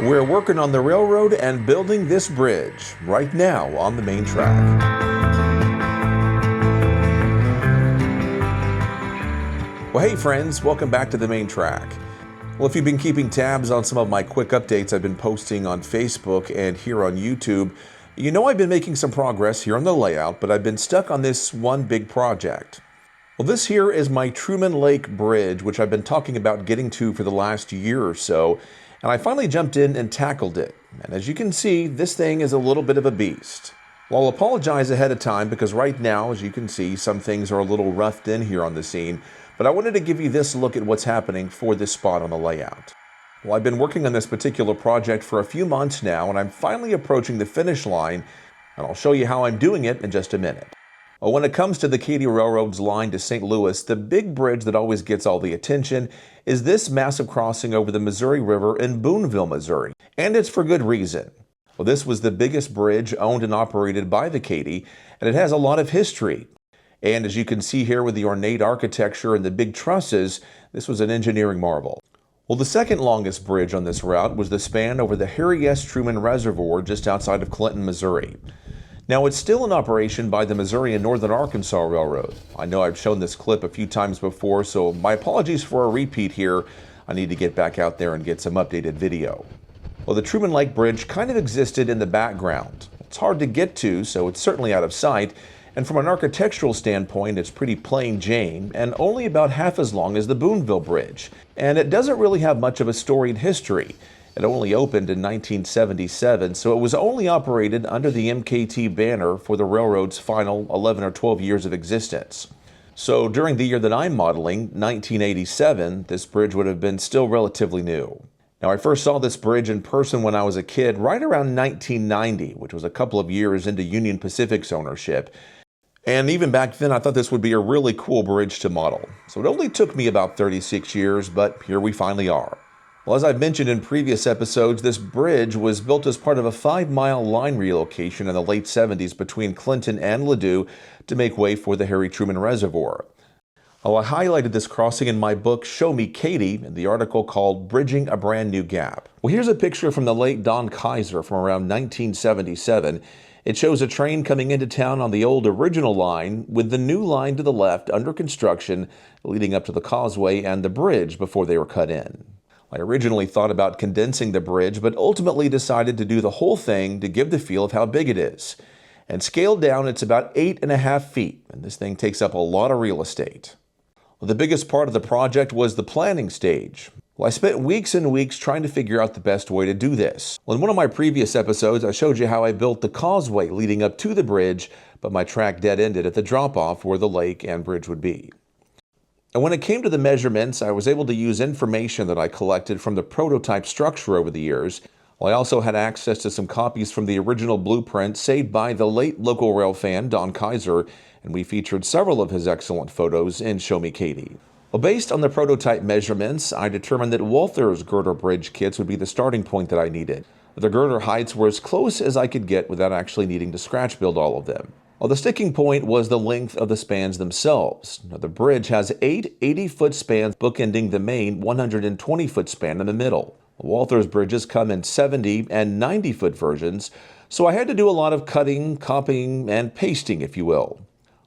We're working on the railroad and building this bridge right now on the main track. Well, hey friends, welcome back to the main track. Well, if you've been keeping tabs on some of my quick updates I've been posting on Facebook and here on YouTube, you know I've been making some progress here on the layout, but I've been stuck on this one big project. Well, this here is my Truman Lake bridge, which I've been talking about getting to for the last year or so, and I finally jumped in and tackled it. And as you can see, this thing is a little bit of a beast. Well, I'll apologize ahead of time because right now, as you can see, some things are a little roughed in here on the scene, but I wanted to give you this look at what's happening for this spot on the layout. Well, I've been working on this particular project for a few months now, and I'm finally approaching the finish line, and I'll show you how I'm doing it in just a minute. Well, when it comes to the Katy Railroad's line to St. Louis, the big bridge that always gets all the attention is this massive crossing over the Missouri River in Boonville, Missouri. And it's for good reason. Well, this was the biggest bridge owned and operated by the Katy, and it has a lot of history. And as you can see here with the ornate architecture and the big trusses, this was an engineering marvel. Well, the second longest bridge on this route was the span over the Harry S. Truman Reservoir just outside of Clinton, Missouri. Now, it's still in operation by the Missouri and Northern Arkansas Railroad. I know I've shown this clip a few times before, so my apologies for a repeat here. I need to get back out there and get some updated video. Well, the Truman Lake Bridge kind of existed in the background. It's hard to get to, so it's certainly out of sight. And from an architectural standpoint, it's pretty plain Jane and only about half as long as the Boonville Bridge. And it doesn't really have much of a storied history. It only opened in 1977, so it was only operated under the MKT banner for the railroad's final 11 or 12 years of existence. So during the year that I'm modeling, 1987, this bridge would have been still relatively new. Now, I first saw this bridge in person when I was a kid, right around 1990, which was a couple of years into Union Pacific's ownership. And even back then, I thought this would be a really cool bridge to model. So it only took me about 36 years, but here we finally are. Well, as I've mentioned in previous episodes, this bridge was built as part of a 5-mile line relocation in the late 70s between Clinton and Ladue to make way for the Harry Truman Reservoir. Well, I highlighted this crossing in my book, Show Me Katy, in the article called Bridging a Brand New Gap. Well, here's a picture from the late Don Kaiser from around 1977. It shows a train coming into town on the old original line with the new line to the left under construction leading up to the causeway and the bridge before they were cut in. I originally thought about condensing the bridge, but ultimately decided to do the whole thing to give the feel of how big it is. And scaled down, it's about 8.5 feet, and this thing takes up a lot of real estate. Well, the biggest part of the project was the planning stage. Well, I spent weeks and weeks trying to figure out the best way to do this. Well, in one of my previous episodes, I showed you how I built the causeway leading up to the bridge, but my track dead-ended at the drop-off where the lake and bridge would be. And when it came to the measurements, I was able to use information that I collected from the prototype structure over the years. Well, I also had access to some copies from the original blueprint saved by the late local rail fan, Don Kaiser, and we featured several of his excellent photos in Show Me Katy. Well, based on the prototype measurements, I determined that Walthers girder bridge kits would be the starting point that I needed. The girder heights were as close as I could get without actually needing to scratch build all of them. Well, the sticking point was the length of the spans themselves. Now, the bridge has 8 80-foot spans bookending the main 120-foot span in the middle. Walthers bridges come in 70 and 90-foot versions, so I had to do a lot of cutting, copying, and pasting, if you will.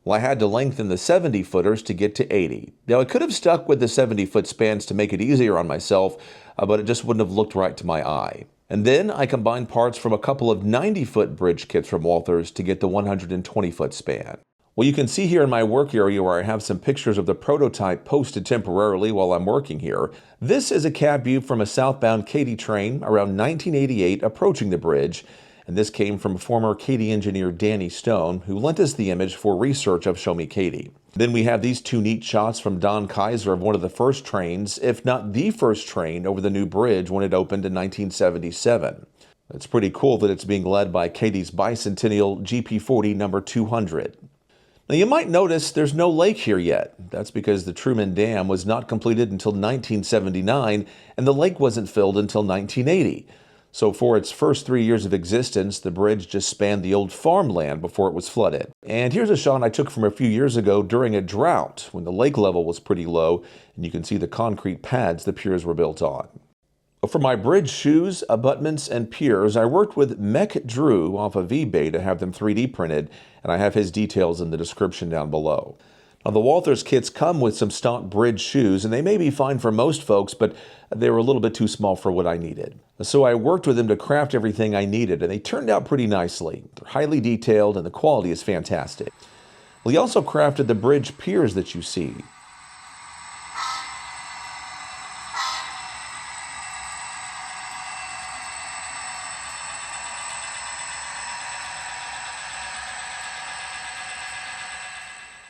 Well, I had to lengthen the 70-footers to get to 80. Now, I could have stuck with the 70-foot spans to make it easier on myself, but it just wouldn't have looked right to my eye. And then I combined parts from a couple of 90-foot bridge kits from Walthers to get the 120-foot span. Well, you can see here in my work area where I have some pictures of the prototype posted temporarily while I'm working here. This is a cab view from a southbound Katy train around 1988 approaching the bridge. And this came from former Katy engineer Danny Stone, who lent us the image for research of Show Me Katy. Then we have these two neat shots from Don Kaiser of one of the first trains, if not the first train, over the new bridge when it opened in 1977. It's pretty cool that it's being led by Katy's bicentennial GP40 number 200. Now you might notice there's no lake here yet. That's because the Truman Dam was not completed until 1979, and the lake wasn't filled until 1980. So for its first 3 years of existence, the bridge just spanned the old farmland before it was flooded. And here's a shot I took from a few years ago during a drought when the lake level was pretty low, and you can see the concrete pads the piers were built on. For my bridge shoes, abutments, and piers, I worked with Mech Drew off of eBay to have them 3D printed, and I have his details in the description down below. Now, the Walthers kits come with some stock bridge shoes, and they may be fine for most folks, but they were a little bit too small for what I needed. So I worked with him to craft everything I needed, and they turned out pretty nicely. They're highly detailed, and the quality is fantastic. Well, he also crafted the bridge piers that you see.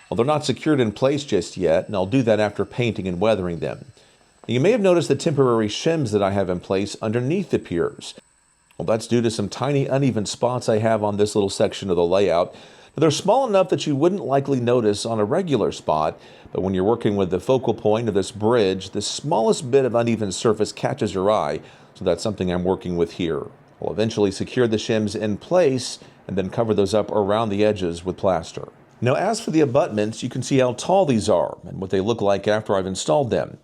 Well, they're not secured in place just yet, and I'll do that after painting and weathering them. You may have noticed the temporary shims that I have in place underneath the piers. Well, that's due to some tiny uneven spots I have on this little section of the layout. They're small enough that you wouldn't likely notice on a regular spot, but when you're working with the focal point of this bridge, the smallest bit of uneven surface catches your eye, so that's something I'm working with here. I'll eventually secure the shims in place and then cover those up around the edges with plaster. Now, as for the abutments, you can see how tall these are and what they look like after I've installed them.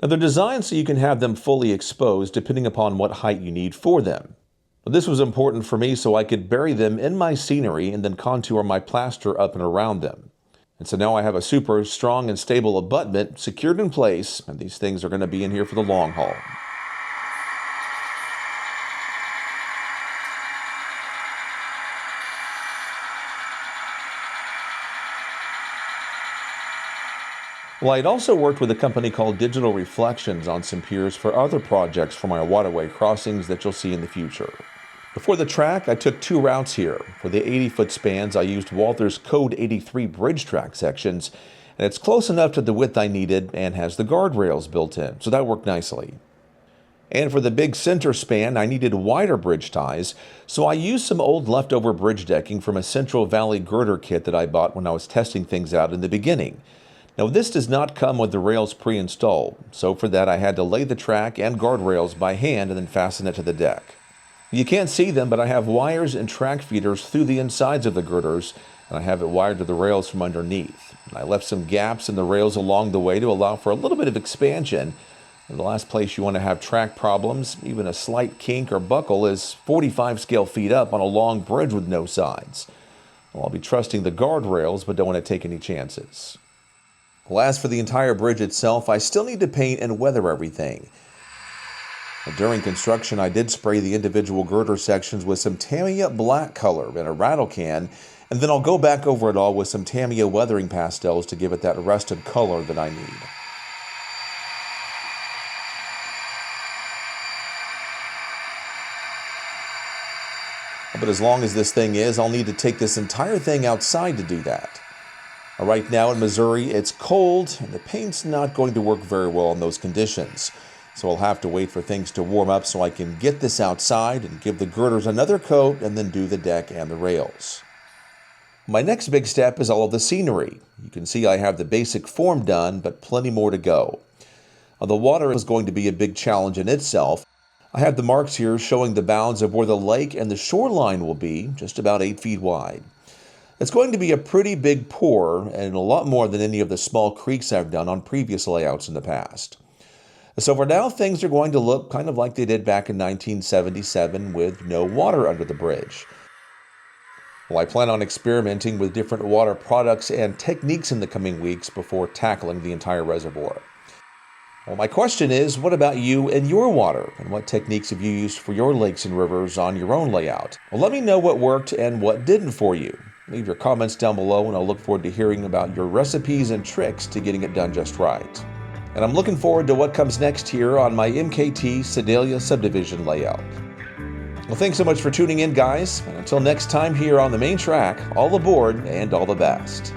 Now, they're designed so you can have them fully exposed depending upon what height you need for them. This was important for me so I could bury them in my scenery and then contour my plaster up and around them. And so now I have a super strong and stable abutment secured in place, and these things are going to be in here for the long haul. Well, I'd also worked with a company called Digital Reflections on some piers for other projects for my waterway crossings that you'll see in the future. Before the track, I took two routes here. For the 80-foot spans, I used Walthers Code 83 bridge track sections, and it's close enough to the width I needed and has the guardrails built in, so that worked nicely. And for the big center span, I needed wider bridge ties, so I used some old leftover bridge decking from a Central Valley girder kit that I bought when I was testing things out in the beginning. Now, this does not come with the rails pre-installed, so for that I had to lay the track and guardrails by hand and then fasten it to the deck. You can't see them, but I have wires and track feeders through the insides of the girders, and I have it wired to the rails from underneath. And I left some gaps in the rails along the way to allow for a little bit of expansion. And the last place you want to have track problems, even a slight kink or buckle, is 45 scale feet up on a long bridge with no sides. Well, I'll be trusting the guardrails, but don't want to take any chances. Well, as for the entire bridge itself, I still need to paint and weather everything. During construction, I did spray the individual girder sections with some Tamiya black color in a rattle can, and then I'll go back over it all with some Tamiya weathering pastels to give it that rusted color that I need. But as long as this thing is, I'll need to take this entire thing outside to do that. Right now in Missouri, it's cold, and the paint's not going to work very well in those conditions. So I'll have to wait for things to warm up so I can get this outside and give the girders another coat and then do the deck and the rails. My next big step is all of the scenery. You can see I have the basic form done, but plenty more to go. The water is going to be a big challenge in itself. I have the marks here showing the bounds of where the lake and the shoreline will be, just about 8 feet wide. It's going to be a pretty big pour and a lot more than any of the small creeks I've done on previous layouts in the past. So for now, things are going to look kind of like they did back in 1977 with no water under the bridge. Well, I plan on experimenting with different water products and techniques in the coming weeks before tackling the entire reservoir. Well, my question is, what about you and your water? And what techniques have you used for your lakes and rivers on your own layout? Well, let me know what worked and what didn't for you. Leave your comments down below, and I'll look forward to hearing about your recipes and tricks to getting it done just right. And I'm looking forward to what comes next here on my MKT Sedalia Subdivision layout. Well, thanks so much for tuning in, guys. And until next time here on the main track, all aboard and all the best.